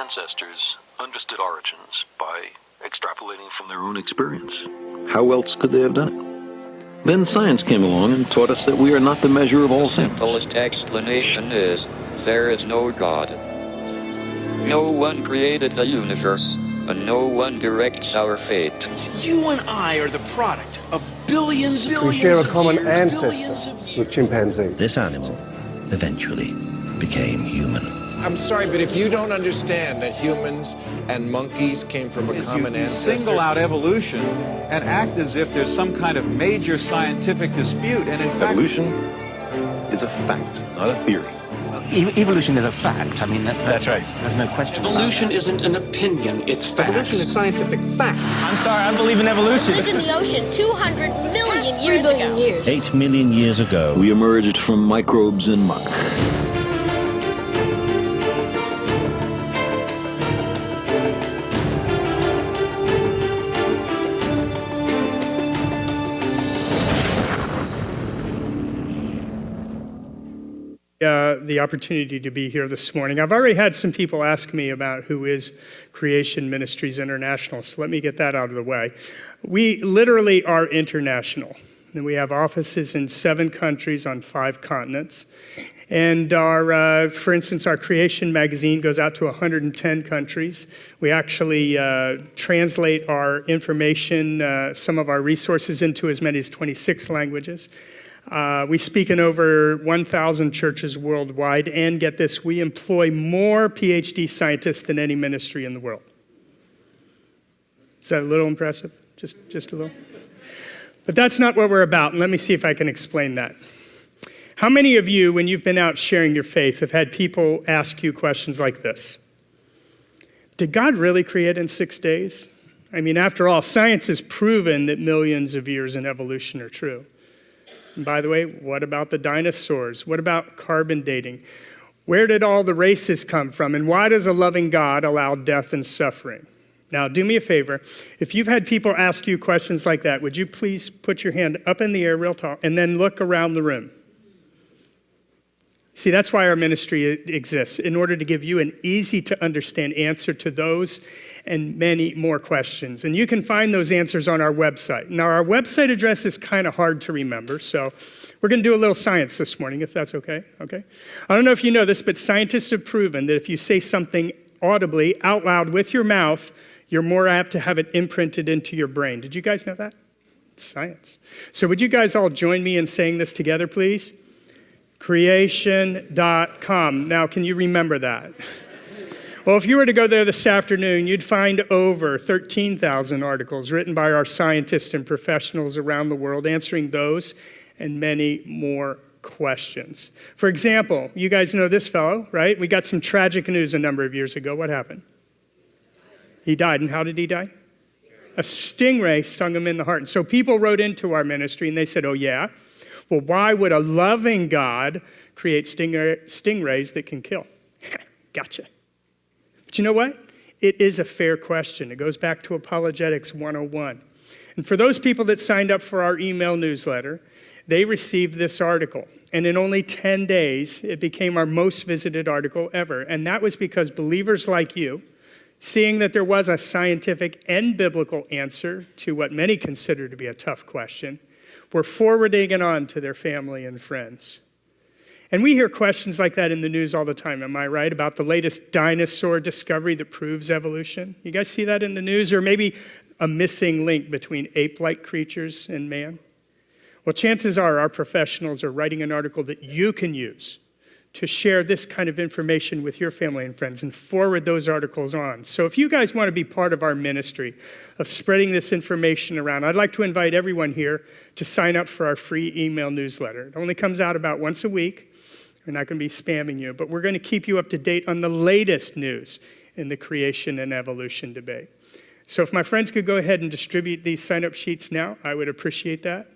ancestors understood origins by extrapolating from their own experience. How else could they have done it? Then science came along and taught us that we are not the measure of all things. The simplest explanation is, there is no God. No one created the universe, and no one directs our fate. You and I are the product of billions We share a common years, ancestor with chimpanzees. This animal eventually became human. I'm sorry, but if you don't understand that humans and monkeys came from a common ancestor... single out evolution and act as if there's some kind of major scientific dispute, and in fact... Evolution is a fact, not a theory. Evolution is a fact. I mean, that's right. There's no question. Evolution isn't an opinion, it's fact. Evolution is scientific fact. I'm sorry, I believe in evolution. Lived in the ocean 200 million years ago. 8 million years ago, We emerged from microbes and muck. The opportunity to be here this morning. I've already had some people ask me about who is Creation Ministries International, so let me get that out of the way. We literally are international, and we have offices in 7 countries on 5 continents. And for instance, our Creation magazine goes out to 110 countries. We actually translate our information, some of our resources, into as many as 26 languages. We speak in over 1,000 churches worldwide, and get this, we employ more PhD scientists than any ministry in the world. Is that a little impressive? Just a little? But that's not what we're about, and let me see if I can explain that. How many of you, when you've been out sharing your faith, have had people ask you questions like this? Did God really create in 6 days? I mean, after all, science has proven that millions of years in evolution are true. And by the way, what about the dinosaurs? What about carbon dating? Where did all the races come from? And why does a loving God allow death and suffering? Now, do me a favor. If you've had people ask you questions like that, would you please put your hand up in the air real tall and then look around the room? See, that's why our ministry exists, in order to give you an easy-to-understand answer to those and many more questions. And you can find those answers on our website. Now, our website address is kind of hard to remember, so we're going to do a little science this morning, if that's okay. I don't know if you know this, but scientists have proven that if you say something audibly, out loud, with your mouth, you're more apt to have it imprinted into your brain. Did you guys know that? It's science. So would you guys all join me in saying this together, please? Creation.com. Now, can you remember that? Well, if you were to go there this afternoon, you'd find over 13,000 articles written by our scientists and professionals around the world answering those and many more questions. For example, you guys know this fellow, right? We got some tragic news a number of years ago. What happened? He died. And how did he die? A stingray stung him in the heart. And so people wrote into our ministry and they said, oh yeah? Well, why would a loving God create stingrays that can kill? Gotcha. But you know what? It is a fair question. It goes back to Apologetics 101. And for those people that signed up for our email newsletter, they received this article. And in only 10 days, it became our most visited article ever. And that was because believers like you, seeing that there was a scientific and biblical answer to what many consider to be a tough question, were forwarding it on to their family and friends. And we hear questions like that in the news all the time, am I right? About the latest dinosaur discovery that proves evolution. You guys see that in the news? Or maybe a missing link between ape-like creatures and man? Well, chances are our professionals are writing an article that you can use to share this kind of information with your family and friends and forward those articles on. So if you guys want to be part of our ministry of spreading this information around, I'd like to invite everyone here to sign up for our free email newsletter. It only comes out about once a week. We're not going to be spamming you, but we're going to keep you up to date on the latest news in the creation and evolution debate. So if my friends could go ahead and distribute these sign-up sheets now, I would appreciate that.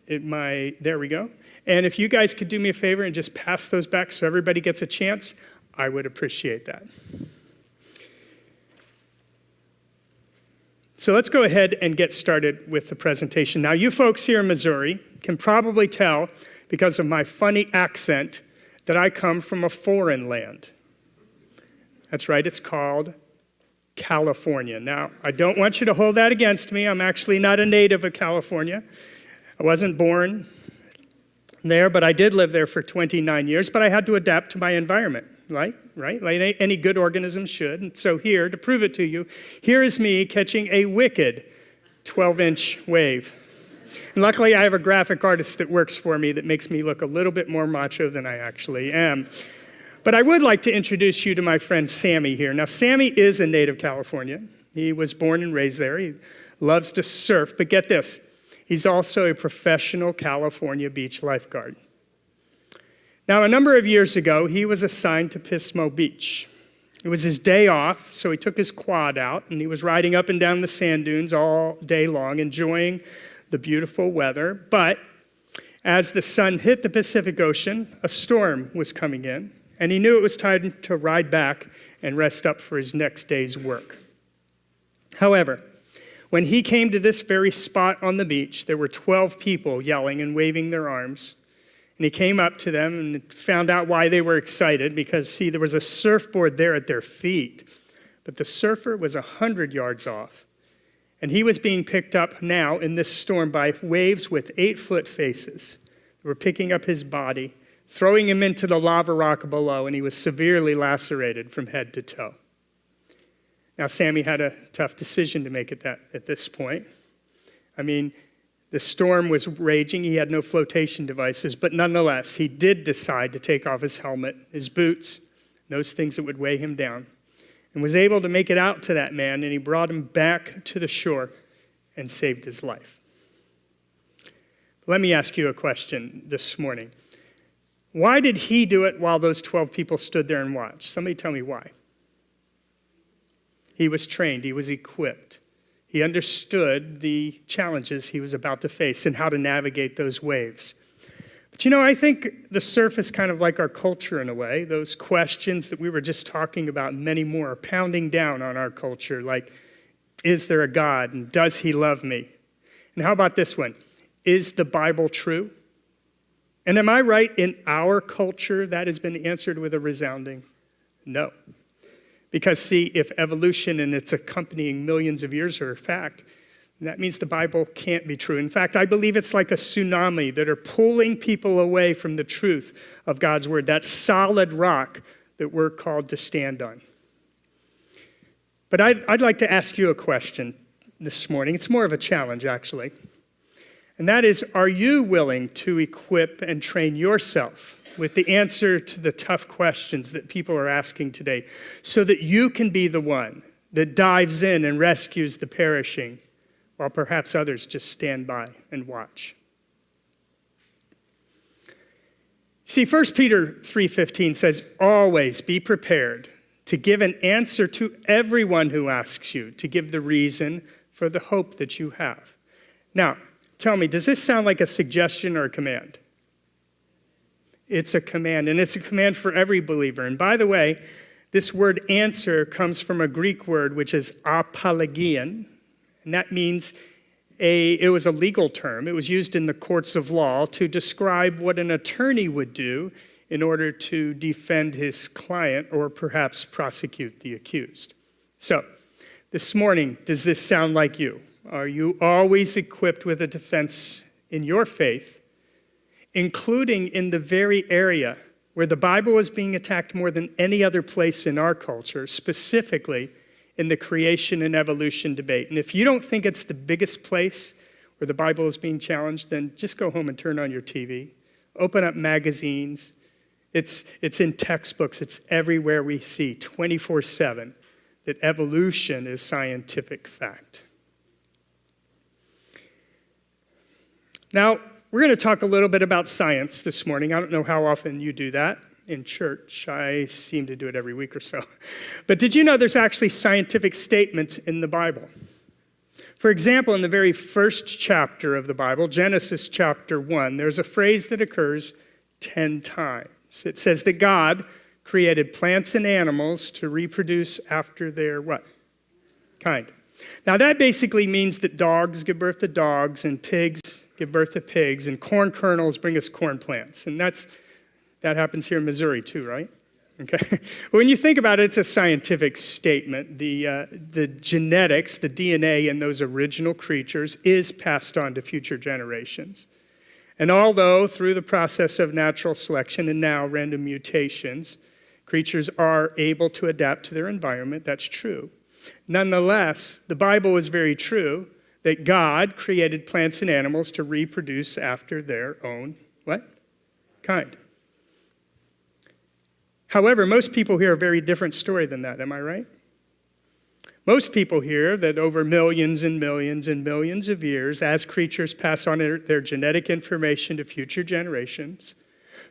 There we go. And if you guys could do me a favor and just pass those back so everybody gets a chance, I would appreciate that. So let's go ahead and get started with the presentation. Now, you folks here in Missouri can probably tell, because of my funny accent, that I come from a foreign land. That's right, it's called California. Now, I don't want you to hold that against me. I'm actually not a native of California. I wasn't born there, but I did live there for 29 years, but I had to adapt to my environment, right? Like any good organism should. And so here, to prove it to you, here is me catching a wicked 12-inch wave. And luckily, I have a graphic artist that works for me that makes me look a little bit more macho than I actually am. But I would like to introduce you to my friend Sammy here. Now, Sammy is a native California. He was born and raised there. He loves to surf, but get this, he's also a professional California beach lifeguard. Now, a number of years ago, he was assigned to Pismo Beach. It was his day off, so he took his quad out, and he was riding up and down the sand dunes all day long, enjoying the beautiful weather. But as the sun hit the Pacific Ocean, a storm was coming in, and he knew it was time to ride back and rest up for his next day's work. However, when he came to this very spot on the beach, there were 12 people yelling and waving their arms. And he came up to them and found out why they were excited because, see, there was a surfboard there at their feet, but the surfer was 100 yards off. And he was being picked up now in this storm by waves with 8-foot faces. They were picking up his body, throwing him into the lava rock below, and he was severely lacerated from head to toe. Now, Sammy had a tough decision to make at this point. I mean, the storm was raging. He had no flotation devices, but nonetheless, he did decide to take off his helmet, his boots, those things that would weigh him down, and was able to make it out to that man, and he brought him back to the shore and saved his life. Let me ask you a question this morning. Why did he do it while those 12 people stood there and watched? Somebody tell me why. He was trained. He was equipped. He understood the challenges he was about to face and how to navigate those waves. But you know, I think the surf is kind of like our culture in a way. Those questions that we were just talking about, many more, are pounding down on our culture, like, is there a God, and does he love me? And how about this one? Is the Bible true? And am I right, in our culture, that has been answered with a resounding no. Because, see, if evolution and its accompanying millions of years are a fact, that means the Bible can't be true. In fact, I believe it's like a tsunami that are pulling people away from the truth of God's word, that solid rock that we're called to stand on. But I'd like to ask you a question this morning. It's more of a challenge, actually. And that is, are you willing to equip and train yourself with the answer to the tough questions that people are asking today so that you can be the one that dives in and rescues the perishing while perhaps others just stand by and watch? See, 1 Peter 3:15 says, always be prepared to give an answer to everyone who asks you, to give the reason for the hope that you have. Now, tell me, does this sound like a suggestion or a command? It's a command, and it's a command for every believer. And by the way, this word answer comes from a Greek word which is apologian, and that means it was a legal term. It was used in the courts of law to describe what an attorney would do in order to defend his client or perhaps prosecute the accused. So, this morning, does this sound like you? Are you always equipped with a defense in your faith, including in the very area where the Bible is being attacked more than any other place in our culture, specifically in the creation and evolution debate? And if you don't think it's the biggest place where the Bible is being challenged, then just go home and turn on your TV. Open up magazines. It's in textbooks. It's everywhere we see 24/7 that evolution is scientific fact. Now, we're going to talk a little bit about science this morning. I don't know how often you do that in church. I seem to do it every week or so. But did you know there's actually scientific statements in the Bible? For example, in the very first chapter of the Bible, Genesis chapter 1, there's a phrase that occurs 10 times. It says that God created plants and animals to reproduce after their what? Kind. Now that basically means that dogs give birth to dogs and pigs give birth to pigs, and corn kernels bring us corn plants. And that happens here in Missouri too, right? Okay? When you think about it, it's a scientific statement. The genetics, the DNA in those original creatures is passed on to future generations. And although through the process of natural selection and now random mutations, creatures are able to adapt to their environment, that's true. Nonetheless, the Bible is very true that God created plants and animals to reproduce after their own, what? Kind. However, most people hear a very different story than that, am I right? Most people hear that over millions and millions and millions of years, as creatures pass on their genetic information to future generations,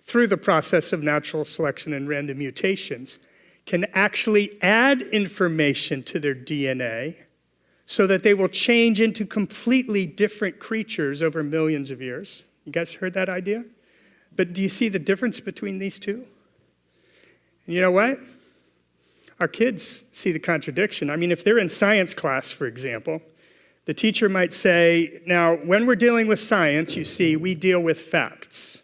through the process of natural selection and random mutations, can actually add information to their DNA so that they will change into completely different creatures over millions of years. You guys heard that idea? But do you see the difference between these two? And you know what? Our kids see the contradiction. I mean, if they're in science class, for example, the teacher might say, now, when we're dealing with science, you see, we deal with facts.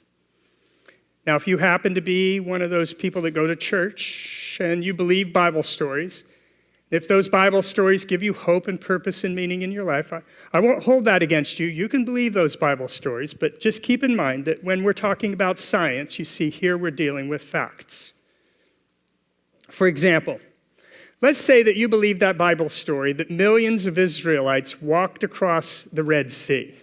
Now, if you happen to be one of those people that go to church and you believe Bible stories, if those Bible stories give you hope and purpose and meaning in your life, I won't hold that against you. You can believe those Bible stories, but just keep in mind that when we're talking about science, you see, here we're dealing with facts. For example, let's say that you believe that Bible story that millions of Israelites walked across the Red Sea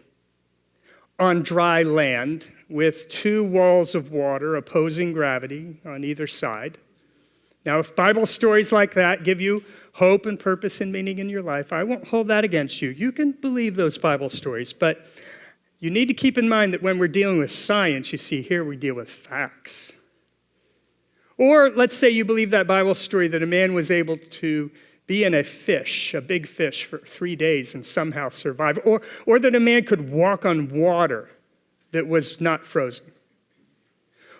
on dry land with 2 walls of water opposing gravity on either side. Now, if Bible stories like that give you hope and purpose and meaning in your life, I won't hold that against you. You can believe those Bible stories, but you need to keep in mind that when we're dealing with science, you see, here we deal with facts. Or let's say you believe that Bible story that a man was able to be in a fish, a big fish, for 3 days and somehow survive. Or that a man could walk on water that was not frozen.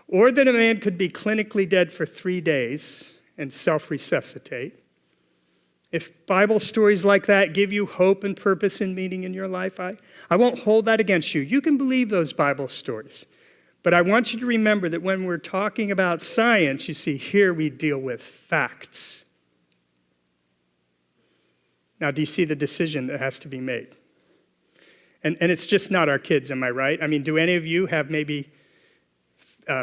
Or that a man could be clinically dead for 3 days and self-resuscitate. If Bible stories like that give you hope and purpose and meaning in your life, I won't hold that against you. You can believe those Bible stories. But I want you to remember that when we're talking about science, you see, here we deal with facts. Now, do you see the decision that has to be made? And it's just not our kids, am I right? I mean, do any of you have maybe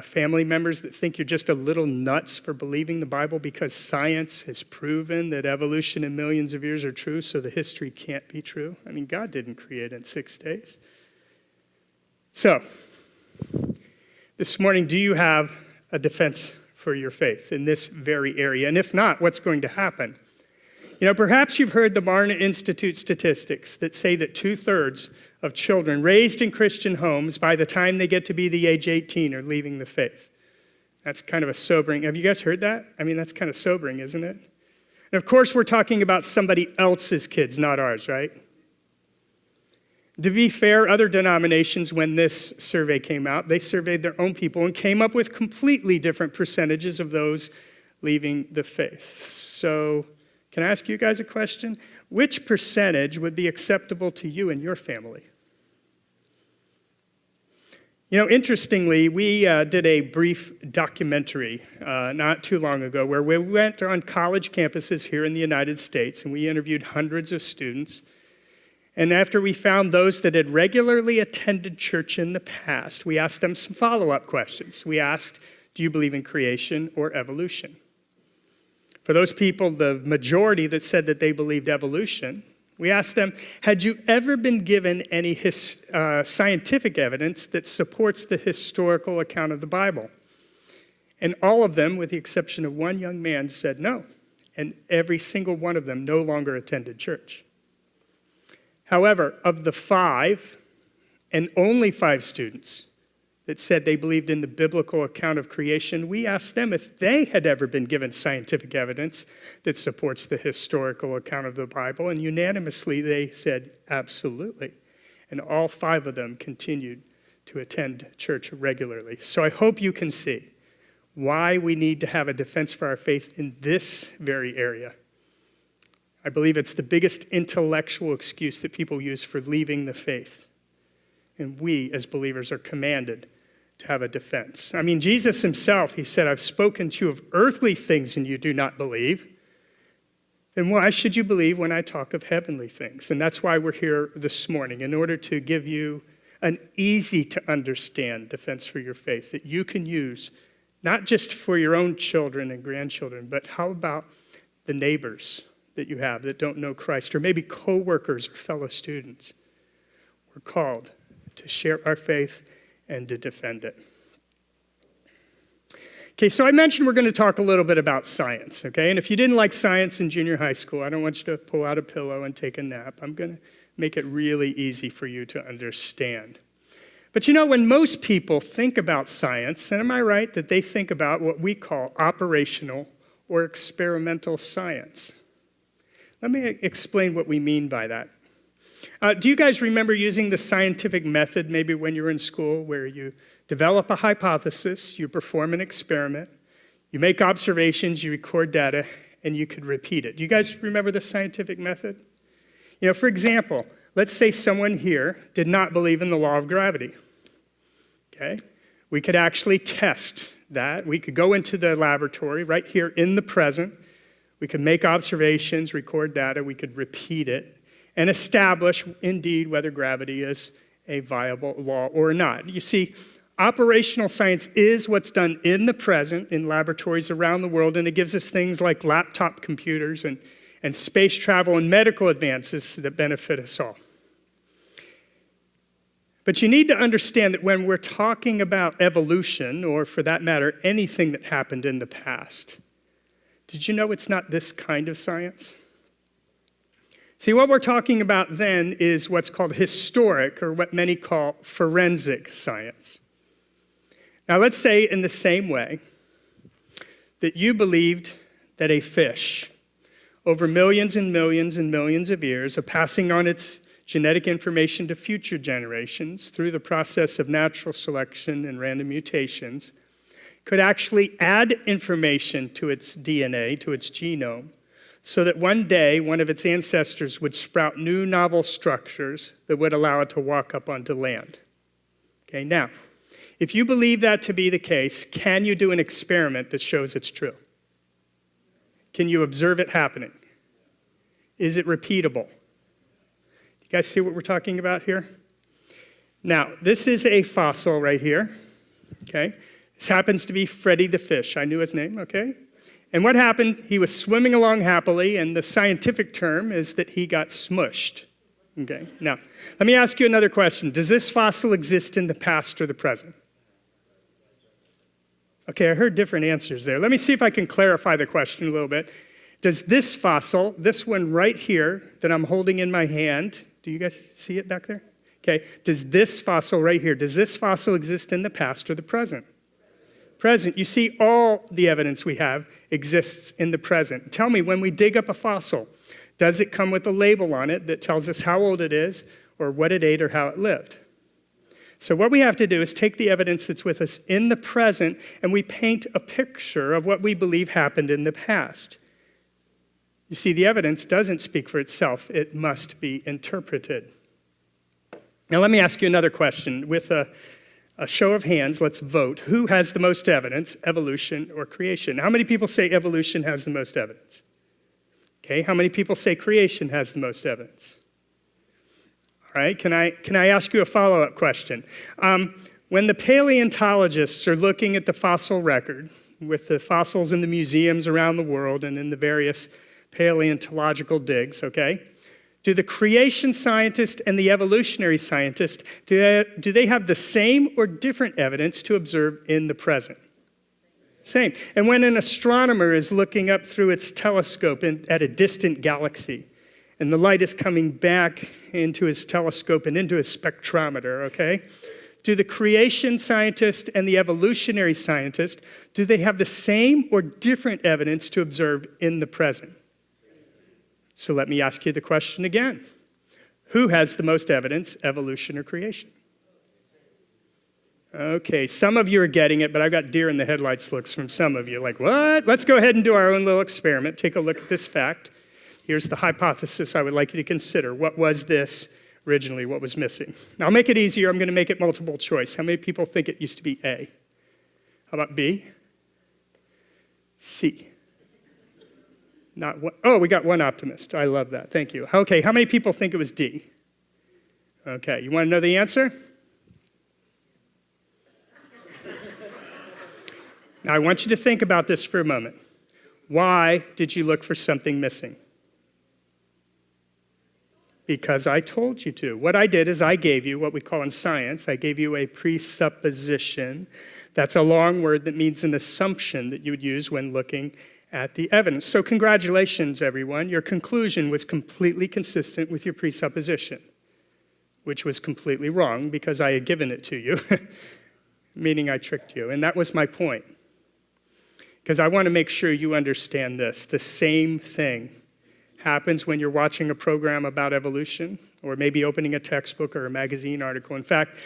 family members that think you're just a little nuts for believing the Bible because science has proven that evolution in millions of years are true, so the history can't be true? I mean, God didn't create in 6 days. So, this morning, do you have a defense for your faith in this very area? And if not, what's going to happen? You know, perhaps you've heard the Barna Institute statistics that say that 2/3 of children raised in Christian homes by the time they get to be the age 18 are leaving the faith. That's kind of a sobering. Have you guys heard that? I mean, that's kind of sobering, isn't it? And of course, we're talking about somebody else's kids, not ours, right? To be fair, other denominations, when this survey came out, they surveyed their own people and came up with completely different percentages of those leaving the faith. So, can I ask you guys a question? Which percentage would be acceptable to you and your family? You know, interestingly, we did a brief documentary not too long ago where we went on college campuses here in the United States and we interviewed hundreds of students. And after we found those that had regularly attended church in the past, we asked them some follow-up questions. We asked, do you believe in creation or evolution? For those people, the majority that said that they believed evolution, we asked them, had you ever been given any scientific evidence that supports the historical account of the Bible? And all of them, with the exception of one young man, said no. And every single one of them no longer attended church. However, of the 5, and only 5 students that said they believed in the biblical account of creation, we asked them if they had ever been given scientific evidence that supports the historical account of the Bible, and unanimously they said absolutely. And all 5 of them continued to attend church regularly. So I hope you can see why we need to have a defense for our faith in this very area. I believe it's the biggest intellectual excuse that people use for leaving the faith. And we, as believers, are commanded to have a defense. I mean, Jesus himself, he said, I've spoken to you of earthly things and you do not believe. Then why should you believe when I talk of heavenly things? And that's why we're here this morning, in order to give you an easy to understand defense for your faith that you can use, not just for your own children and grandchildren, but how about the neighbors that you have that don't know Christ, or maybe coworkers or fellow students? We're called to share our faith and to defend it. Okay, so I mentioned we're going to talk a little bit about science, okay? And if you didn't like science in junior high school, I don't want you to pull out a pillow and take a nap. I'm going to make it really easy for you to understand. But you know, when most people think about science, and am I right that they think about what we call operational or experimental science? Let me explain what we mean by that. Do you guys remember using the scientific method maybe when you were in school, where you develop a hypothesis, you perform an experiment, you make observations, you record data, and you could repeat it? Do you guys remember the scientific method? You know, for example, let's say someone here did not believe in the law of gravity. Okay? We could actually test that. We could go into the laboratory right here in the present. We could make observations, record data, we could repeat it, and establish, indeed, whether gravity is a viable law or not. You see, operational science is what's done in the present in laboratories around the world, and it gives us things like laptop computers and space travel and medical advances that benefit us all. But you need to understand that when we're talking about evolution, or for that matter, anything that happened in the past, did you know it's not this kind of science? See, what we're talking about then is what's called historic, or what many call forensic science. Now, let's say in the same way that you believed that a fish, over millions and millions and millions of years, of passing on its genetic information to future generations through the process of natural selection and random mutations, could actually add information to its DNA, to its genome, so that one day one of its ancestors would sprout new novel structures that would allow it to walk up onto land. Okay, now, if you believe that to be the case, can you do an experiment that shows it's true? Can you observe it happening? Is it repeatable? You guys see what we're talking about here? Now, this is a fossil right here, okay? This happens to be Freddy the fish. I knew his name, okay? And what happened? He was swimming along happily, and the scientific term is that he got smushed. Okay, now, let me ask you another question. Does this fossil exist in the past or the present? Okay, I heard different answers there. Let me see if I can clarify the question a little bit. Does this fossil, this one right here that I'm holding in my hand, do you guys see it back there? Okay, does this fossil right here, does this fossil exist in the past or the present? Present. You see, all the evidence we have exists in the present. Tell me, when we dig up a fossil, does it come with a label on it that tells us how old it is, or what it ate, or how it lived? So what we have to do is take the evidence that's with us in the present, and we paint a picture of what we believe happened in the past. You see, the evidence doesn't speak for itself. It must be interpreted. Now let me ask you another question. With a show of hands, let's vote. Who has the most evidence, evolution or creation? How many people say evolution has the most evidence? Okay, how many people say creation has the most evidence? All right, can I ask you a follow-up question? When the paleontologists are looking at the fossil record, with the fossils in the museums around the world and in the various paleontological digs, okay, do the creation scientist and the evolutionary scientist, do they have the same or different evidence to observe in the present? Same. And when an astronomer is looking up through its telescope at a distant galaxy, and the light is coming back into his telescope and into his spectrometer, okay, do the creation scientist and the evolutionary scientist, do they have the same or different evidence to observe in the present? So let me ask you the question again. Who has the most evidence, evolution or creation? Okay, some of you are getting it, but I've got deer in the headlights looks from some of you. Like, what? Let's go ahead and do our own little experiment. Take a look at this fact. Here's the hypothesis I would like you to consider. What was this originally what was missing. Now, I'll make it easier. I'm going to make it multiple choice. How many people think it used to be A? How about B? C? Not one. Oh, we got one optimist. I love that. Thank you. Okay, how many people think it was D? Okay, you want to know the answer? Now, I want you to think about this for a moment. Why did you look for something missing? Because I told you to. What I did is I gave you what we call in science, I gave you a presupposition. That's a long word that means an assumption that you would use when looking at the evidence. So congratulations, everyone. Your conclusion was completely consistent with your presupposition, which was completely wrong because I had given it to you, meaning I tricked you. And that was my point. Because I want to make sure you understand this. The same thing happens when you're watching a program about evolution or maybe opening a textbook or a magazine article. In fact,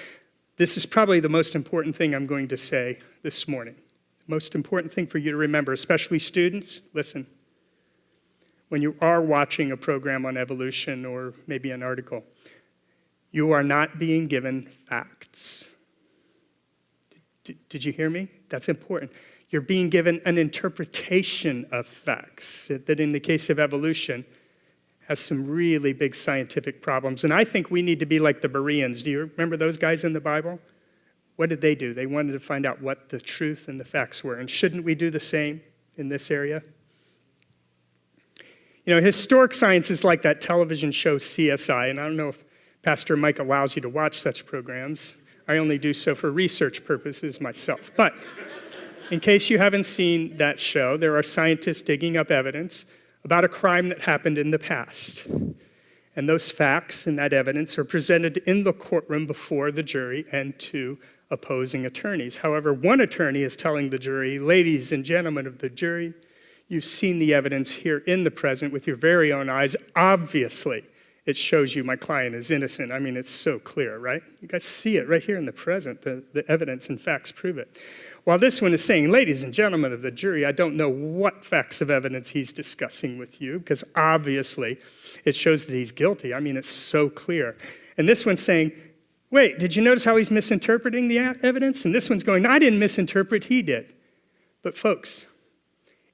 this is probably the most important thing I'm going to say this morning. The most important thing for you to remember, especially students, listen. When you are watching a program on evolution or maybe an article, you are not being given facts. Did you hear me? That's important. You're being given an interpretation of facts that in the case of evolution has some really big scientific problems. And I think we need to be like the Bereans. Do you remember those guys in the Bible? What did they do? They wanted to find out what the truth and the facts were. And shouldn't we do the same in this area? You know, historic science is like that television show CSI. And I don't know if Pastor Mike allows you to watch such programs. I only do so for research purposes myself. But in case you haven't seen that show, there are scientists digging up evidence about a crime that happened in the past. And those facts and that evidence are presented in the courtroom before the jury and two opposing attorneys. However, one attorney is telling the jury, ladies and gentlemen of the jury, you've seen the evidence here in the present with your very own eyes. Obviously, it shows you my client is innocent. I mean, it's so clear, right? You guys see it right here in the present. The evidence and facts prove it. While this one is saying, ladies and gentlemen of the jury, I don't know what facts of evidence he's discussing with you, because obviously it shows that he's guilty. I mean, it's so clear. And this one's saying, wait, did you notice how he's misinterpreting the evidence? And this one's going, I didn't misinterpret, he did. But folks,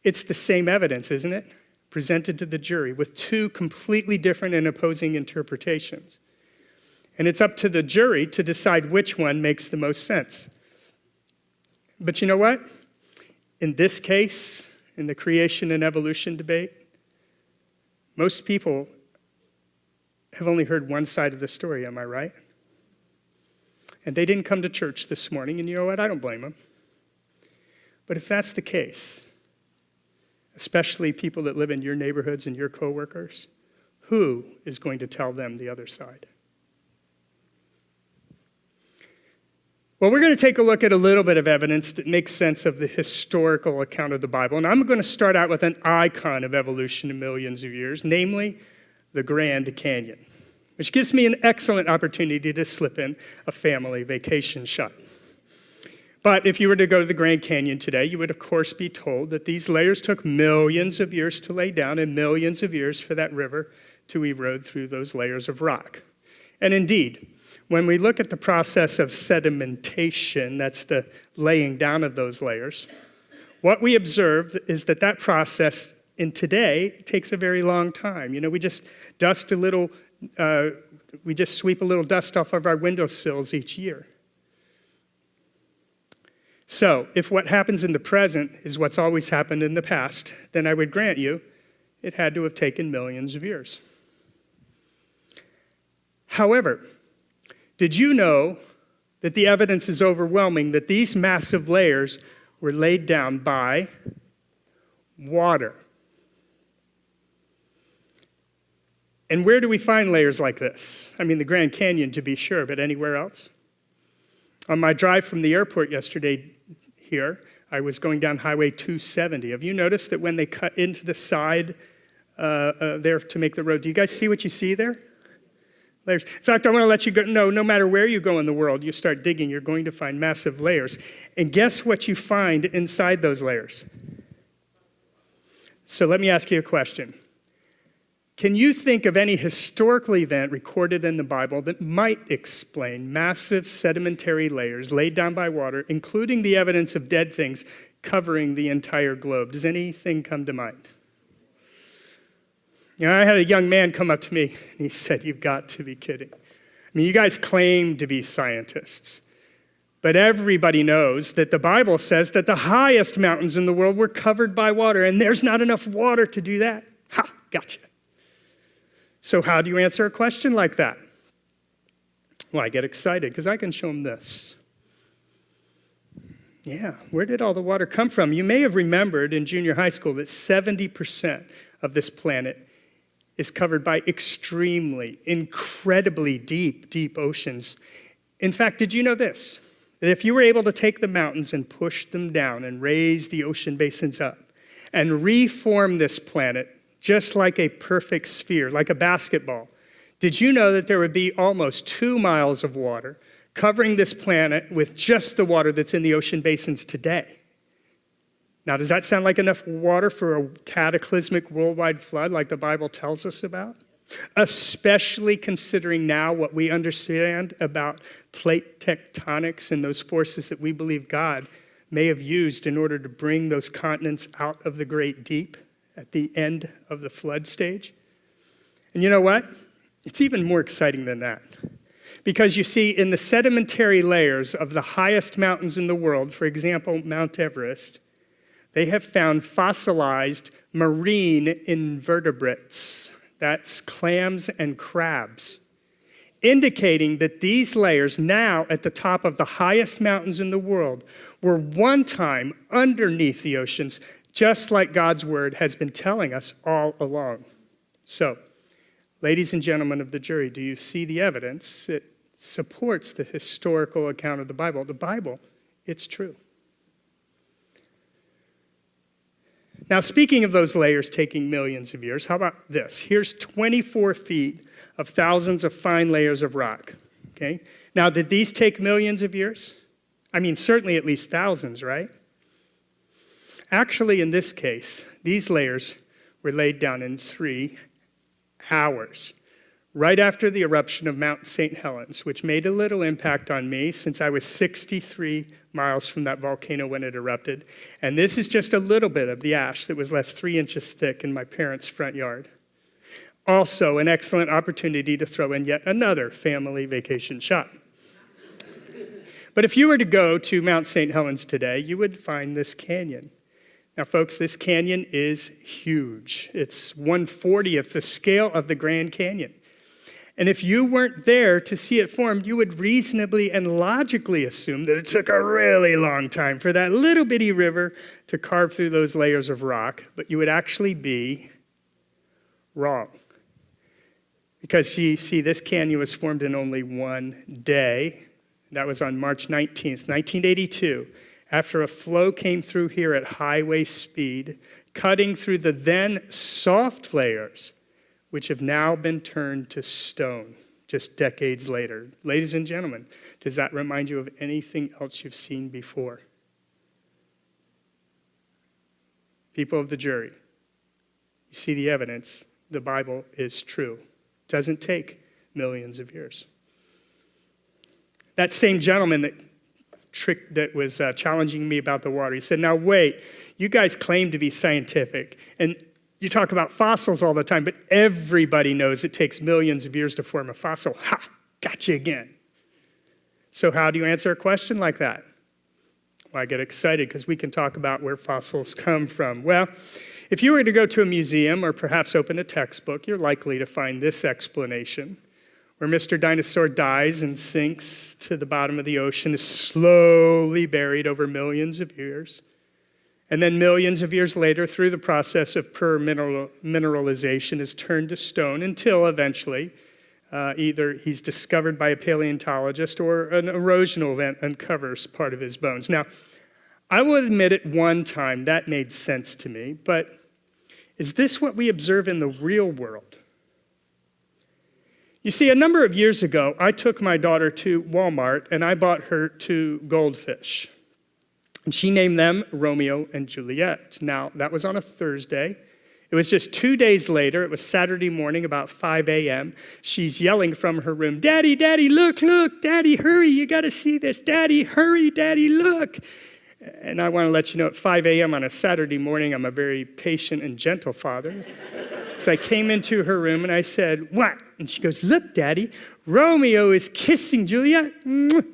it's the same evidence, isn't it? Presented to the jury with two completely different and opposing interpretations. And it's up to the jury to decide which one makes the most sense. But you know what? In this case, in the creation and evolution debate, most people have only heard one side of the story, am I right? And they didn't come to church this morning, and you know what? I don't blame them. But if that's the case, especially people that live in your neighborhoods and your coworkers, who is going to tell them the other side? Well, we're going to take a look at a little bit of evidence that makes sense of the historical account of the Bible. And I'm going to start out with an icon of evolution in millions of years, namely the Grand Canyon, which gives me an excellent opportunity to slip in a family vacation shot. But if you were to go to the Grand Canyon today, you would, of course, be told that these layers took millions of years to lay down and millions of years for that river to erode through those layers of rock. And indeed, when we look at the process of sedimentation, that's the laying down of those layers, what we observe is that that process in today takes a very long time. You know, we just sweep a little dust off of our windowsills each year. So, if what happens in the present is what's always happened in the past, then I would grant you it had to have taken millions of years. However, did you know that the evidence is overwhelming that these massive layers were laid down by water? And where do we find layers like this? I mean, the Grand Canyon to be sure, but anywhere else? On my drive from the airport yesterday here, I was going down Highway 270. Have you noticed that when they cut into the side there to make the road, do you guys see what you see there? Layers. In fact, I want to let you know, no matter where you go in the world, you start digging, you're going to find massive layers. And guess what you find inside those layers? So let me ask you a question. Can you think of any historical event recorded in the Bible that might explain massive sedimentary layers laid down by water, including the evidence of dead things covering the entire globe? Does anything come to mind? You know, I had a young man come up to me and he said, "You've got to be kidding. I mean, you guys claim to be scientists, but everybody knows that the Bible says that the highest mountains in the world were covered by water, and there's not enough water to do that." Ha, gotcha. So how do you answer a question like that? Well, I get excited because I can show them this. Yeah, where did all the water come from? You may have remembered in junior high school that 70% of this planet is covered by extremely, incredibly deep oceans. In fact, did you know this? That if you were able to take the mountains and push them down and raise the ocean basins up and reform this planet just like a perfect sphere, like a basketball, did you know that there would be almost 2 miles of water covering this planet with just the water that's in the ocean basins today? Now, does that sound like enough water for a cataclysmic worldwide flood like the Bible tells us about? Especially considering now what we understand about plate tectonics and those forces that we believe God may have used in order to bring those continents out of the great deep at the end of the flood stage. And you know what? It's even more exciting than that. Because you see, in the sedimentary layers of the highest mountains in the world, for example, Mount Everest, they have found fossilized marine invertebrates. That's clams and crabs, indicating that these layers now at the top of the highest mountains in the world were one time underneath the oceans, just like God's word has been telling us all along. So, ladies and gentlemen of the jury, do you see the evidence that supports the historical account of the Bible? The Bible, it's true. Now, speaking of those layers taking millions of years, how about this? Here's 24 feet of thousands of fine layers of rock, okay? Now, did these take millions of years? I mean, certainly at least thousands, right? Actually, in this case, these layers were laid down in 3 hours, right after the eruption of Mount St. Helens, which made a little impact on me since I was 63 miles from that volcano when it erupted. And this is just a little bit of the ash that was left 3 inches thick in my parents' front yard. Also, an excellent opportunity to throw in yet another family vacation shot. But if you were to go to Mount St. Helens today, you would find this canyon. Now, folks, this canyon is huge. It's 1/40th the scale of the Grand Canyon. And if you weren't there to see it formed, you would reasonably and logically assume that it took a really long time for that little bitty river to carve through those layers of rock, but you would actually be wrong. Because you see, this canyon was formed in only one day. That was on March 19th, 1982, after a flow came through here at highway speed, cutting through the then soft layers, which have now been turned to stone just decades later. Ladies and gentlemen, does that remind you of anything else you've seen before? People of the jury, you see the evidence. The Bible is true. It doesn't take millions of years. That same gentleman that was challenging me about the water, he said, "Now wait, you guys claim to be scientific, and you talk about fossils all the time, but everybody knows it takes millions of years to form a fossil." Ha, got you again. So how do you answer a question like that? Well, I get excited because we can talk about where fossils come from. Well, if you were to go to a museum or perhaps open a textbook, you're likely to find this explanation, where Mr. Dinosaur dies and sinks to the bottom of the ocean, is slowly buried over millions of years. And then millions of years later, through the process of mineralization, is turned to stone until eventually either he's discovered by a paleontologist or an erosional event uncovers part of his bones. Now, I will admit at one time that made sense to me, but is this what we observe in the real world? You see, a number of years ago, I took my daughter to Walmart and I bought her 2 goldfish. And she named them Romeo and Juliet. Now, that was on a Thursday. It It was just 2 days later. It was Saturday morning, about 5 a.m. She's yelling from her room, "Daddy, Daddy, look, look. Daddy, hurry. You got to see this. Daddy, hurry. Daddy, look." And I want to let you know at 5 a.m. on a Saturday morning, I'm a very patient and gentle father. So I came into her room and I said, "What?" And she goes, "Look, Daddy, Romeo is kissing Juliet." And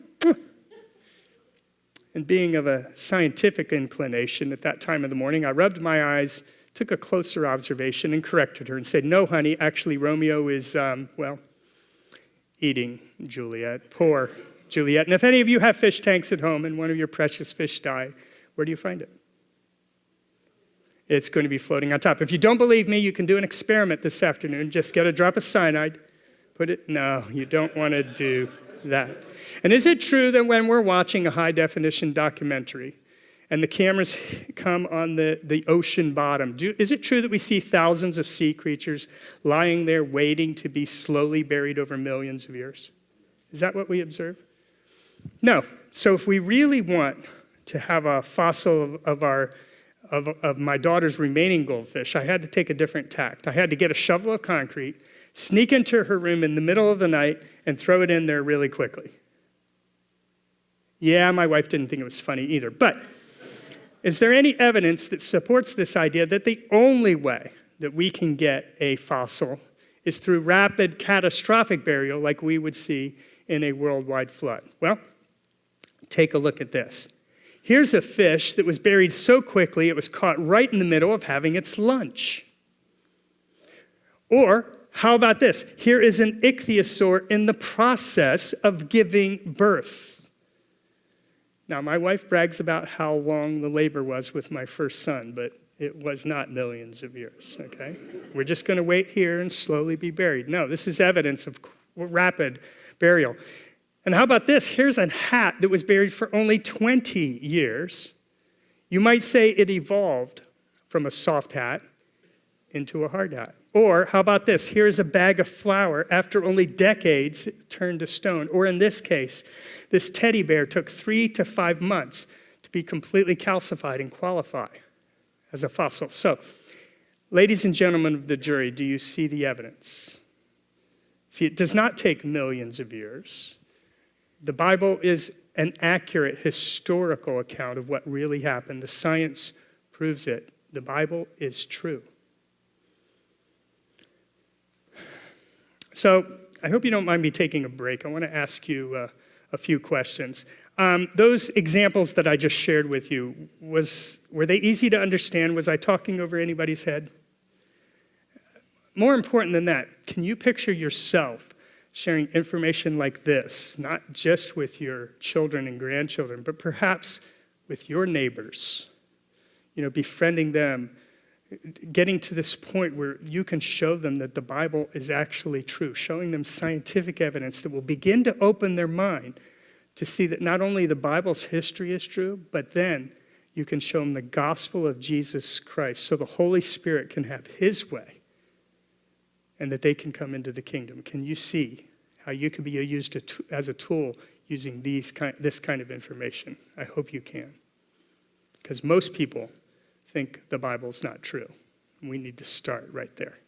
being of a scientific inclination at that time of the morning, I rubbed my eyes, took a closer observation, and corrected her and said, "No, honey, actually Romeo is, eating Juliet. Poor Juliet. And if any of you have fish tanks at home and one of your precious fish die, where do you find it? It's going to be floating on top. If you don't believe me, you can do an experiment this afternoon. Just get a drop of cyanide, no, you don't want to do that. And is it true that when we're watching a high-definition documentary and the cameras come on the ocean bottom, is it true that we see thousands of sea creatures lying there waiting to be slowly buried over millions of years? Is that what we observe? No. So if we really want to have a fossil of my daughter's remaining goldfish, I had to take a different tact. I had to get a shovel of concrete, sneak into her room in the middle of the night, and throw it in there really quickly. Yeah, my wife didn't think it was funny either. But is there any evidence that supports this idea that the only way that we can get a fossil is through rapid, catastrophic burial like we would see in a worldwide flood? Well, take a look at this. Here's a fish that was buried so quickly it was caught right in the middle of having its lunch. Or how about this? Here is an ichthyosaur in the process of giving birth. Now, my wife brags about how long the labor was with my first son, but it was not millions of years, okay? We're just going to wait here and slowly be buried. No, this is evidence of rapid burial. And how about this? Here's a hat that was buried for only 20 years. You might say it evolved from a soft hat into a hard hat. Or how about this? Here's a bag of flour after only decades it turned to stone. Or in this case, this teddy bear took 3 to 5 months to be completely calcified and qualify as a fossil. So, ladies and gentlemen of the jury, do you see the evidence? See, it does not take millions of years. The Bible is an accurate historical account of what really happened. The science proves it. The Bible is true. So I hope you don't mind me taking a break. I want to ask you a few questions. Those examples that I just shared with you, were they easy to understand? Was I talking over anybody's head? More important than that, can you picture yourself sharing information like this, not just with your children and grandchildren, but perhaps with your neighbors, befriending them, getting to this point where you can show them that the Bible is actually true, showing them scientific evidence that will begin to open their mind to see that not only the Bible's history is true, but then you can show them the gospel of Jesus Christ so the Holy Spirit can have his way and that they can come into the kingdom. Can you see how you could be used as a tool using this kind of information? I hope you can. Because most people think the Bible's not true. We need to start right there.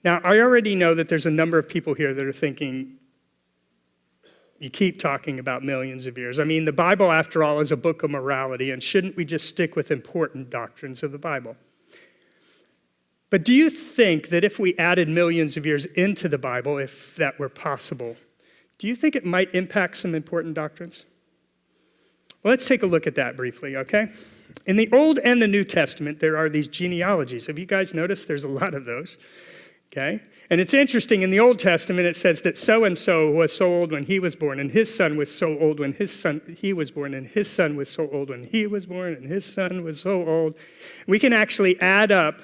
Now, I already know that there's a number of people here that are thinking, you keep talking about millions of years. I mean, the Bible, after all, is a book of morality, and shouldn't we just stick with important doctrines of the Bible? But do you think that if we added millions of years into the Bible, if that were possible, do you think it might impact some important doctrines? Well, let's take a look at that briefly, okay? In the Old and the New Testament, there are these genealogies. Have you guys noticed there's a lot of those? Okay? And it's interesting, in the Old Testament, it says that so-and-so was so old when he was born, and his son was so old when he was born, and his son was so old when he was born, and his son was so old. We can actually add up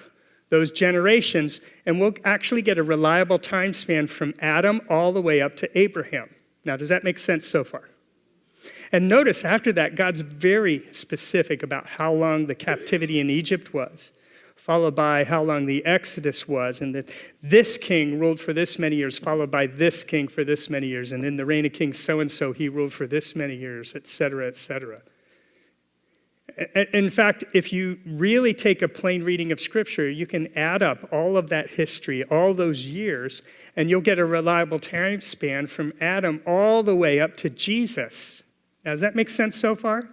those generations, and we'll actually get a reliable time span from Adam all the way up to Abraham. Now, does that make sense so far? And notice after that, God's very specific about how long the captivity in Egypt was, followed by how long the Exodus was, and that this king ruled for this many years, followed by this king for this many years, and in the reign of King so-and-so, he ruled for this many years, etc., etc. In fact, if you really take a plain reading of Scripture, you can add up all of that history, all those years, and you'll get a reliable time span from Adam all the way up to Jesus. Now, does that make sense so far?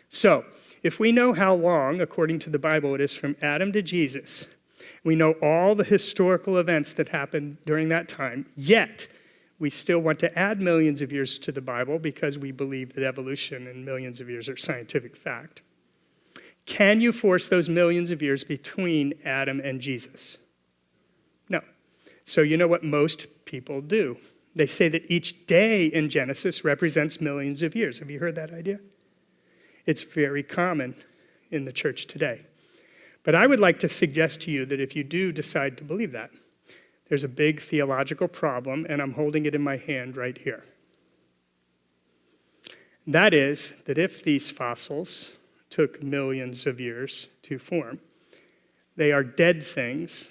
So, if we know how long, according to the Bible, it is from Adam to Jesus, we know all the historical events that happened during that time, yet we still want to add millions of years to the Bible because we believe that evolution and millions of years are scientific fact. Can you force those millions of years between Adam and Jesus? No. So you know what most people do? They say that each day in Genesis represents millions of years. Have you heard that idea? It's very common in the church today. But I would like to suggest to you that if you do decide to believe that, there's a big theological problem, and I'm holding it in my hand right here. That is that if these fossils took millions of years to form, they are dead things.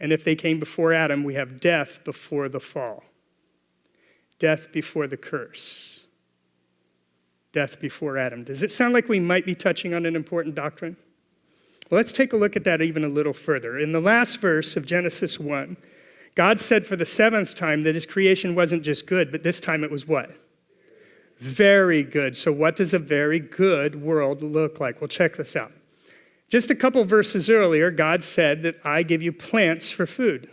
And if they came before Adam, we have death before the fall, death before the curse, death before Adam. Does it sound like we might be touching on an important doctrine? Well, let's take a look at that even a little further. In the last verse of Genesis 1, God said for the seventh time that his creation wasn't just good, but this time it was what? Very good. So what does a very good world look like? Well, check this out. Just a couple verses earlier, God said that I give you plants for food.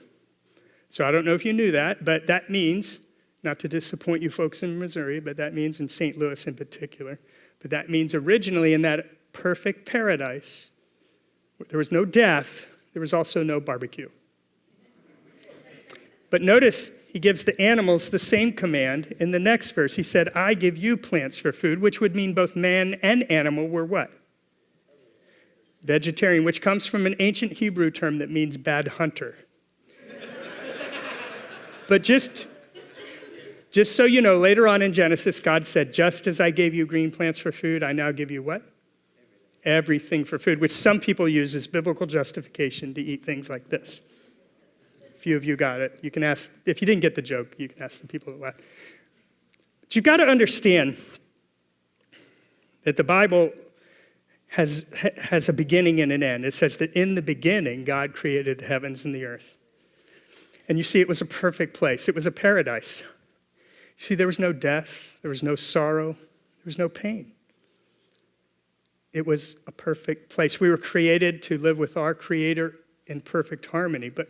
So I don't know if you knew that, but that means, not to disappoint you folks in Missouri, but that means in St. Louis in particular, but that means originally in that perfect paradise, there was no death, there was also no barbecue. But notice he gives the animals the same command in the next verse. He said, I give you plants for food, which would mean both man and animal were what? Vegetarian, which comes from an ancient Hebrew term that means bad hunter. But just so you know, later on in Genesis, God said, just as I gave you green plants for food, I now give you what? Everything for food, which some people use as biblical justification to eat things like this. A few of you got it. You can ask, if you didn't get the joke, you can ask the people that laughed. But you've got to understand that the Bible has a beginning and an end. It says that in the beginning, God created the heavens and the earth. And you see, it was a perfect place. It was a paradise. See, there was no death. There was no sorrow. There was no pain. It was a perfect place. We were created to live with our Creator in perfect harmony. But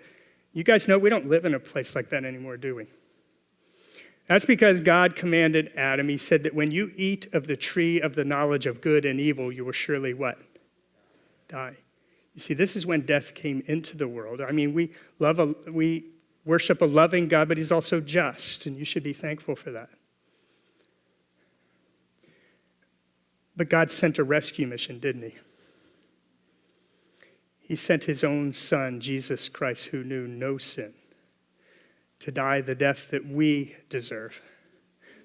you guys know we don't live in a place like that anymore, do we? That's because God commanded Adam. He said that when you eat of the tree of the knowledge of good and evil, you will surely what? Die. You see, this is when death came into the world. I mean, we worship a loving God, but he's also just, and you should be thankful for that. But God sent a rescue mission, didn't he? He sent his own son, Jesus Christ, who knew no sin, to die the death that we deserve.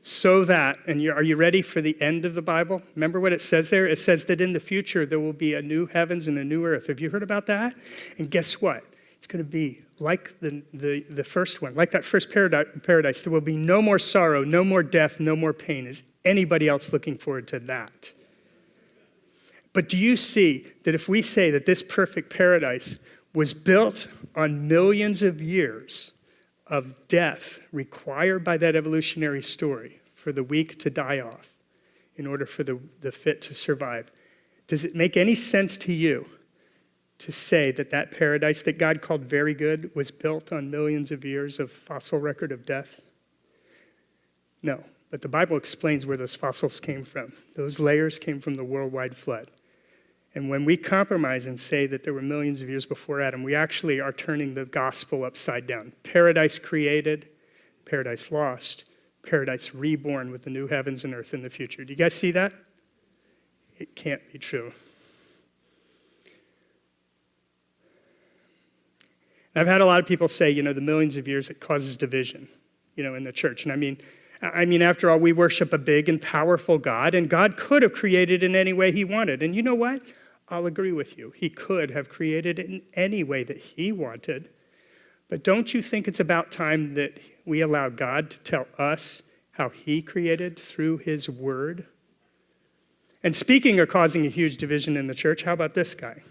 So that, and are you ready for the end of the Bible? Remember what it says there? It says that in the future there will be a new heavens and a new earth. Have you heard about that? And guess what? It's going to be like the first one, like that first paradise. There will be no more sorrow, no more death, no more pain. Is anybody else looking forward to that? But do you see that if we say that this perfect paradise was built on millions of years of death required by that evolutionary story for the weak to die off in order for the fit to survive, does it make any sense to you to say that that paradise that God called very good was built on millions of years of fossil record of death? No, but the Bible explains where those fossils came from. Those layers came from the worldwide flood. And when we compromise and say that there were millions of years before Adam, we actually are turning the gospel upside down. Paradise created, paradise lost, paradise reborn with the new heavens and earth in the future. Do you guys see that? It can't be true. I've had a lot of people say, the millions of years, it causes division, in the church. And I mean, after all, we worship a big and powerful God, and God could have created in any way he wanted. And you know what? I'll agree with you. He could have created in any way that he wanted. But don't you think it's about time that we allow God to tell us how he created through his word? And speaking of causing a huge division in the church, how about this guy?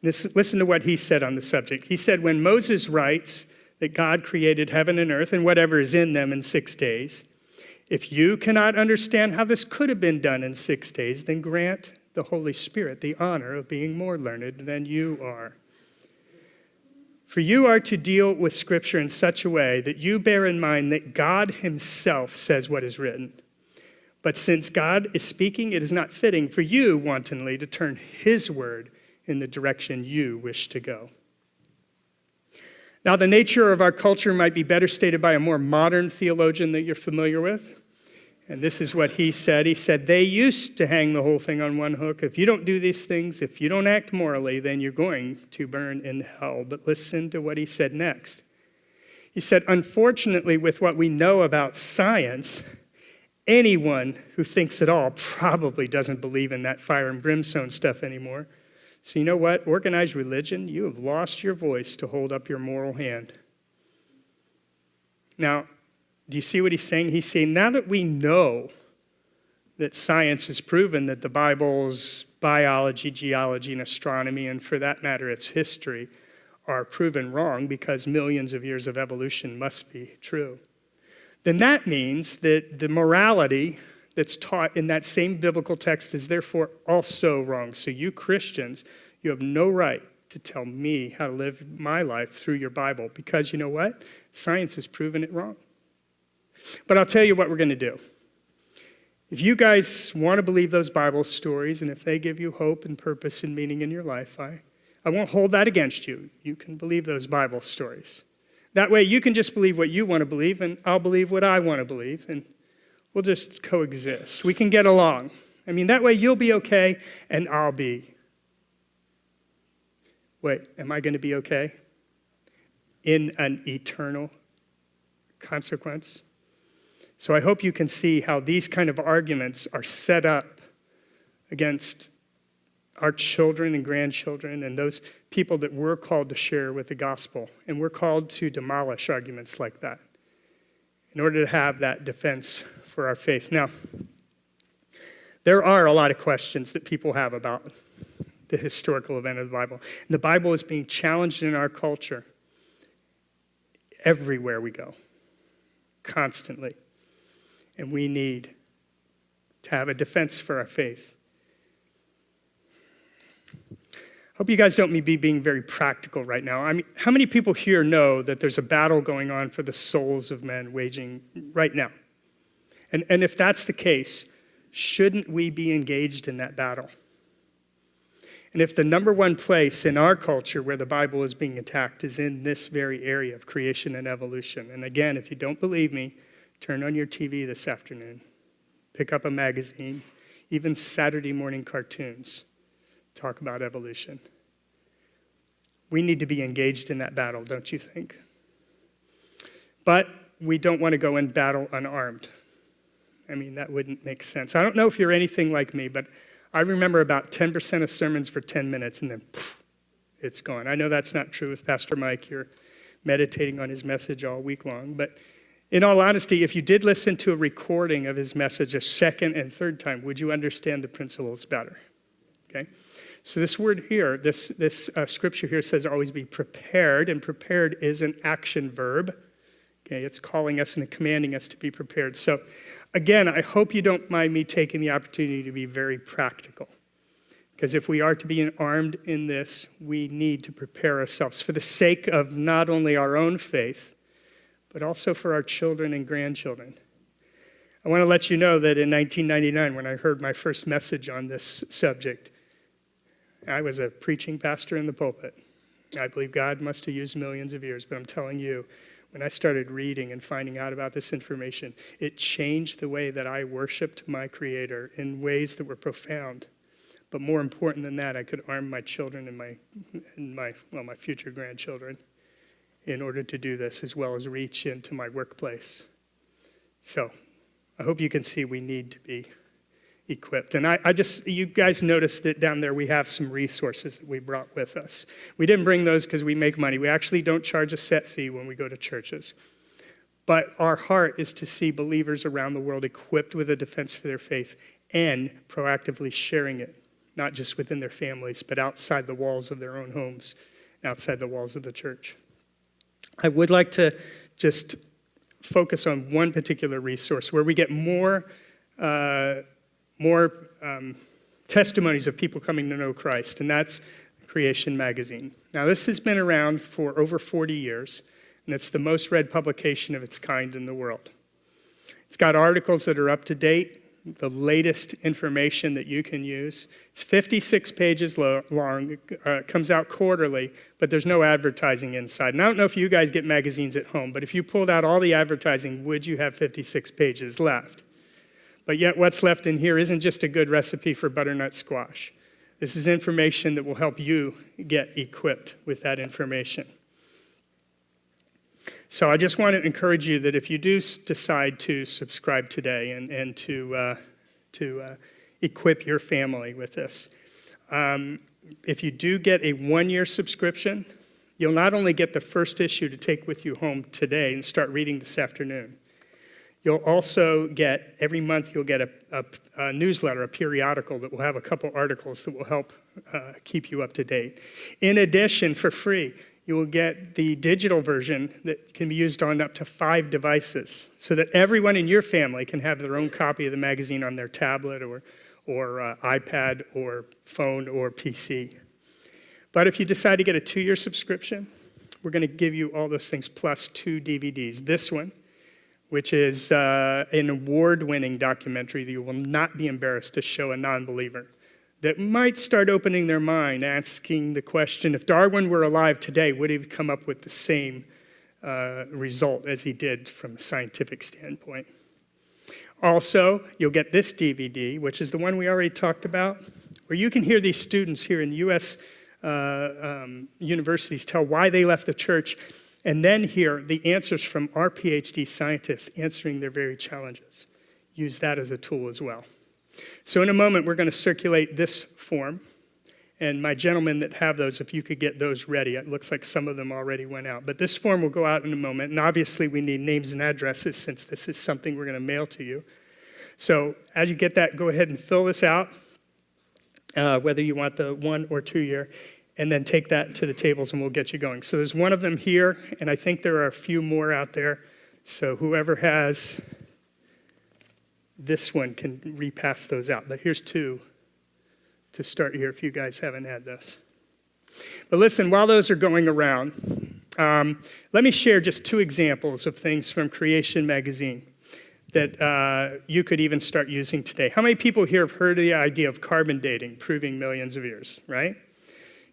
Listen to what he said on the subject. He said, when Moses writes that God created heaven and earth and whatever is in them in 6 days, if you cannot understand how this could have been done in 6 days, then grant the Holy Spirit the honor of being more learned than you are. For you are to deal with Scripture in such a way that you bear in mind that God himself says what is written. But since God is speaking, it is not fitting for you wantonly to turn his word in the direction you wish to go. Now, the nature of our culture might be better stated by a more modern theologian that you're familiar with. And this is what he said. He said, they used to hang the whole thing on one hook. If you don't do these things, if you don't act morally, then you're going to burn in hell. But listen to what he said next. He said, unfortunately, with what we know about science, anyone who thinks at all probably doesn't believe in that fire and brimstone stuff anymore. So you know what? Organized religion, you have lost your voice to hold up your moral hand. Now, do you see what he's saying? He's saying now that we know that science has proven that the Bible's biology, geology, and astronomy, and for that matter, its history, are proven wrong because millions of years of evolution must be true, then that means that the morality that's taught in that same biblical text is therefore also wrong. So you Christians, you have no right to tell me how to live my life through your Bible because you know what? Science has proven it wrong. But I'll tell you what we're going to do. If you guys want to believe those Bible stories and if they give you hope and purpose and meaning in your life, I won't hold that against you. You can believe those Bible stories. That way you can just believe what you want to believe and I'll believe what I want to believe and we'll just coexist. We can get along. I mean, that way you'll be okay and I'll be. Wait, am I going to be okay? In an eternal consequence? So I hope you can see how these kind of arguments are set up against our children and grandchildren and those people that we're called to share with the gospel. And we're called to demolish arguments like that in order to have that defense for our faith. Now, there are a lot of questions that people have about the historical event of the Bible. And the Bible is being challenged in our culture everywhere we go, constantly. And we need to have a defense for our faith. Hope you guys don't be being very practical right now. I mean, how many people here know that there's a battle going on for the souls of men waging right now? And if that's the case, shouldn't we be engaged in that battle? And if the number one place in our culture where the Bible is being attacked is in this very area of creation and evolution, and again, if you don't believe me, turn on your TV this afternoon, pick up a magazine, even Saturday morning cartoons talk about evolution. We need to be engaged in that battle, don't you think? But we don't want to go in battle unarmed. I mean, that wouldn't make sense. I don't know if you're anything like me, but I remember about 10% of sermons for 10 minutes, and then poof, it's gone. I know that's not true with Pastor Mike. You're meditating on his message all week long. But in all honesty, if you did listen to a recording of his message a second and third time, would you understand the principles better? Okay? So this word here, this scripture here says always be prepared, and prepared is an action verb. Okay, it's calling us and commanding us to be prepared. So again, I hope you don't mind me taking the opportunity to be very practical. Because if we are to be armed in this, we need to prepare ourselves for the sake of not only our own faith, but also for our children and grandchildren. I want to let you know that in 1999, when I heard my first message on this subject, I was a preaching pastor in the pulpit. I believe God must have used millions of years, but I'm telling you, when I started reading and finding out about this information, it changed the way that I worshiped my Creator in ways that were profound. But more important than that, I could arm my children and my future grandchildren in order to do this, as well as reach into my workplace. So I hope you can see we need to be equipped. And you guys noticed that down there we have some resources that we brought with us. We didn't bring those because we make money. We actually don't charge a set fee when we go to churches. But our heart is to see believers around the world equipped with a defense for their faith and proactively sharing it, not just within their families, but outside the walls of their own homes, outside the walls of the church. I would like to just focus on one particular resource where we get more testimonies of people coming to know Christ, and that's Creation Magazine. Now, this has been around for over 40 years, and it's the most read publication of its kind in the world. It's got articles that are up to date, the latest information that you can use. It's 56 pages long, comes out quarterly, but there's no advertising inside. And I don't know if you guys get magazines at home, but if you pulled out all the advertising, would you have 56 pages left? But yet what's left in here isn't just a good recipe for butternut squash. This is information that will help you get equipped with that information. So I just want to encourage you that if you do decide to subscribe today and to equip your family with this, if you do get a 1-year subscription, you'll not only get the first issue to take with you home today and start reading this afternoon, you'll also get, every month you'll get a newsletter, a periodical that will have a couple articles that will help keep you up to date. In addition, for free, you will get the digital version that can be used on up to 5 devices so that everyone in your family can have their own copy of the magazine on their tablet or iPad or phone or PC. But if you decide to get a 2-year subscription, we're going to give you all those things plus 2 DVDs. This one, which is an award-winning documentary that you will not be embarrassed to show a non-believer, that might start opening their mind, asking the question, if Darwin were alive today, would he have come up with the same result as he did from a scientific standpoint? Also, you'll get this DVD, which is the one we already talked about, where you can hear these students here in U.S. Universities tell why they left the church, and then hear the answers from our PhD scientists answering their very challenges. Use that as a tool as well. So in a moment, we're going to circulate this form. And my gentlemen that have those, if you could get those ready. It looks like some of them already went out. But this form will go out in a moment. And obviously, we need names and addresses since this is something we're going to mail to you. So as you get that, go ahead and fill this out, whether you want the 1 or 2 year. And then take that to the tables and we'll get you going. So there's one of them here, and I think there are a few more out there. So whoever has this one can repass those out. But here's 2 to start here if you guys haven't had this. But listen, while those are going around, let me share just 2 examples of things from Creation Magazine that you could even start using today. How many people here have heard of the idea of carbon dating, proving millions of years, right?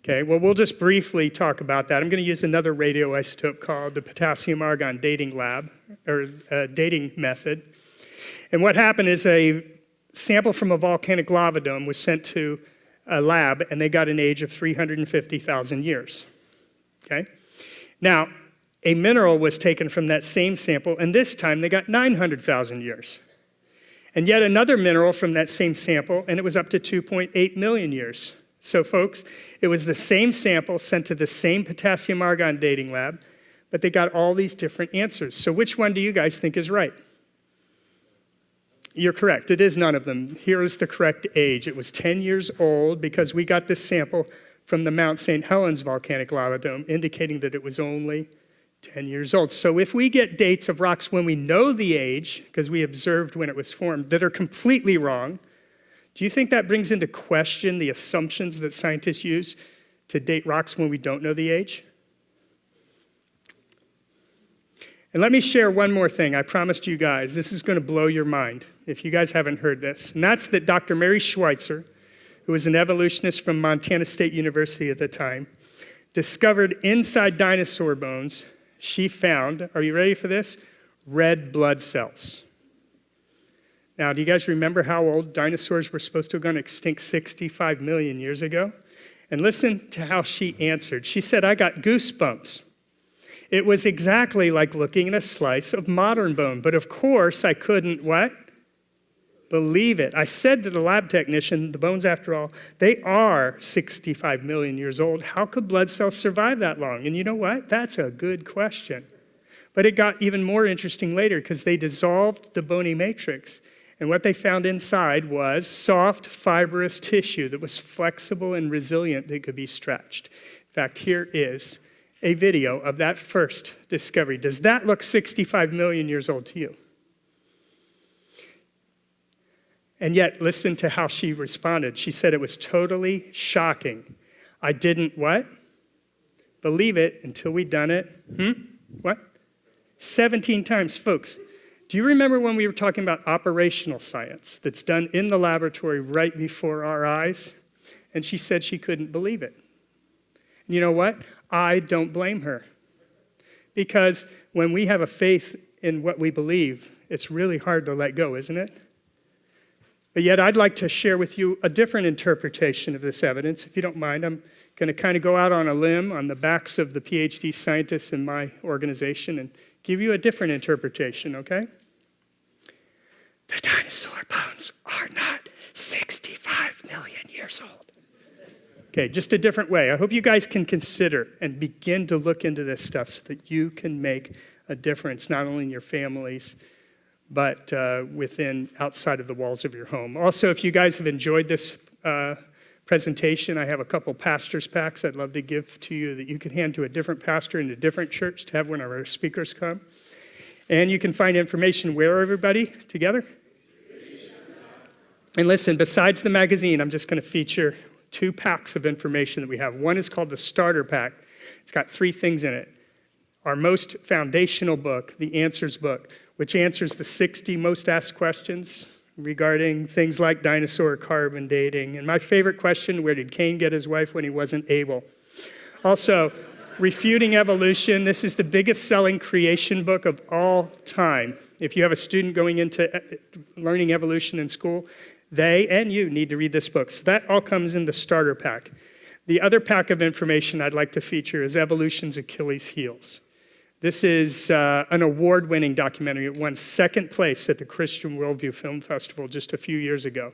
Okay, well, we'll just briefly talk about that. I'm going to use another radioisotope called the potassium-argon dating lab, or dating method. And what happened is a sample from a volcanic lava dome was sent to a lab, and they got an age of 350,000 years. Okay? Now, a mineral was taken from that same sample, and this time they got 900,000 years. And yet another mineral from that same sample, and it was up to 2.8 million years. So, folks, it was the same sample sent to the same potassium-argon dating lab, but they got all these different answers. So which one do you guys think is right? You're correct. It is none of them. Here is the correct age. It was 10 years old because we got this sample from the Mount St. Helens volcanic lava dome, indicating that it was only 10 years old. So if we get dates of rocks when we know the age, because we observed when it was formed, that are completely wrong, do you think that brings into question the assumptions that scientists use to date rocks when we don't know the age? And let me share one more thing. I promised you guys, this is going to blow your mind if you guys haven't heard this. And that's that Dr. Mary Schweitzer, who was an evolutionist from Montana State University at the time, discovered inside dinosaur bones, she found, are you ready for this? Red blood cells. Now, do you guys remember how old dinosaurs were supposed to have gone extinct 65 million years ago? And listen to how she answered. She said, I got goosebumps. It was exactly like looking at a slice of modern bone. But of course, I couldn't, what? Believe it. I said to the lab technician, the bones, after all, they are 65 million years old. How could blood cells survive that long? And you know what? That's a good question. But it got even more interesting later because they dissolved the bony matrix And what they found inside was soft, fibrous tissue that was flexible and resilient that could be stretched. In fact, here is a video of that first discovery. Does that look 65 million years old to you? And yet, listen to how she responded. She said it was totally shocking. I didn't what? Believe it until we'd done it. What? 17 times, folks. Do you remember when we were talking about operational science that's done in the laboratory right before our eyes? And she said she couldn't believe it. And you know what? I don't blame her. Because when we have a faith in what we believe, it's really hard to let go, isn't it? But yet I'd like to share with you a different interpretation of this evidence. If you don't mind, I'm going to kind of go out on a limb on the backs of the PhD scientists in my organization and give you a different interpretation, okay? The dinosaur bones are not 65 million years old. Okay, just a different way. I hope you guys can consider and begin to look into this stuff so that you can make a difference, not only in your families, but outside of the walls of your home. Also, if you guys have enjoyed this presentation, I have a couple pastors' packs I'd love to give to you that you can hand to a different pastor in a different church to have when our speakers come. And you can find information where, everybody? Together? And listen, besides the magazine, I'm just going to feature 2 packs of information that we have. One is called the Starter Pack. It's got 3 things in it. Our most foundational book, the Answers book, which answers the 60 most asked questions regarding things like dinosaur carbon dating. And my favorite question, where did Cain get his wife when he wasn't Abel? Also, Refuting Evolution. This is the biggest selling creation book of all time. If you have a student going into learning evolution in school, they and you need to read this book. So that all comes in the starter pack. The other pack of information I'd like to feature is Evolution's Achilles Heels. This is an award-winning documentary. It won 2nd place at the Christian Worldview Film Festival just a few years ago.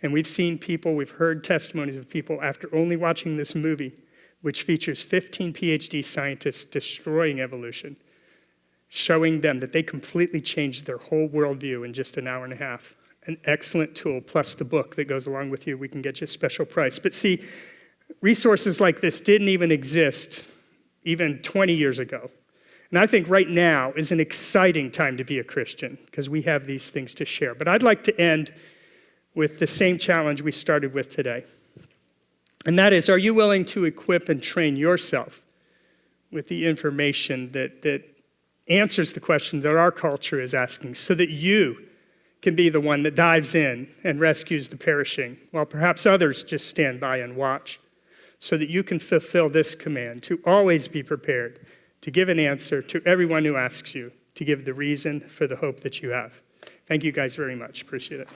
And we've seen people, we've heard testimonies of people after only watching this movie, which features 15 PhD scientists destroying evolution, showing them that they completely changed their whole worldview in just an hour and a half. An excellent tool, plus the book that goes along with you. We can get you a special price. But see, resources like this didn't even exist even 20 years ago. And I think right now is an exciting time to be a Christian because we have these things to share. But I'd like to end with the same challenge we started with today. And that is, are you willing to equip and train yourself with the information that answers the questions that our culture is asking so that you can be the one that dives in and rescues the perishing, while perhaps others just stand by and watch, so that you can fulfill this command to always be prepared to give an answer to everyone who asks you, to give the reason for the hope that you have. Thank you guys very much. Appreciate it.